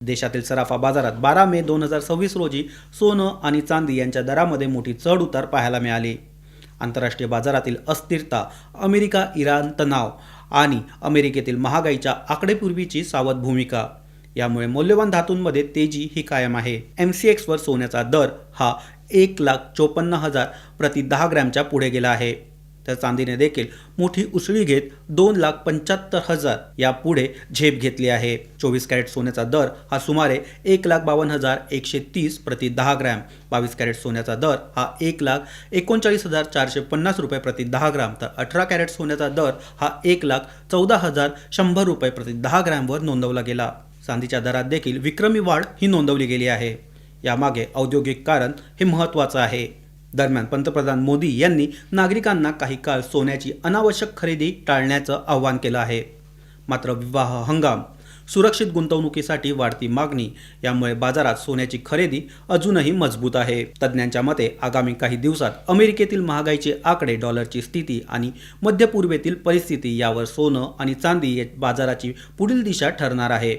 देशातील सराफा बाजारात 12 मे 2026 रोजी सोनं आणि चांदी यांच्या दरामध्ये मोठी चढ उतार पाहायला मिळाली. आंतरराष्ट्रीय बाजारातील अस्थिरता, अमेरिका इराण तणाव आणि अमेरिकेतील महागाईच्या आकडेपूर्वीची सावध भूमिका यामुळे मौल्यवान धातूंमध्ये तेजी ही कायम आहे. MCX वर सोन्याचा दर हा 1,54,000 प्रति 10 ग्रॅमच्या पुढे गेला आहे, तर चांदीने देखील मोठी उसळी घेत 2,75,000 या पुढे झेप घेतली आहे. 24 कॅरेट सोन्याचा दर हा सुमारे 1,52,130 प्रति 10 ग्रॅम, 22 कॅरेट सोन्याचा दर हा 1,39,450 रुपये प्रति 10 ग्राम, तर 18 कॅरेट सोन्याचा दर हा 1,14,100 रुपये प्रति 10 ग्रॅमवर नोंदवला गेला. चांदीच्या दरात देखील विक्रमी वाढ ही नोंदवली गेली आहे. यामागे औद्योगिक कारण हे महत्त्वाचं आहे. दरम्यान पंतप्रधान मोदी यांनी नागरिकांना काही काळ सोन्याची अनावश्यक खरेदी टाळण्याचं आवाहन केलं आहे. मात्र विवाह हंगाम, सुरक्षित गुंतवणुकीसाठी वाढती मागणी यामुळे बाजारात सोन्याची खरेदी अजूनही मजबूत आहे. तज्ज्ञांच्या मते आगामी काही दिवसात अमेरिकेतील महागाईचे आकडे, डॉलरची स्थिती आणि मध्य पूर्वेतील परिस्थिती यावर सोनं आणि चांदी या बाजाराची पुढील दिशा ठरणार आहे.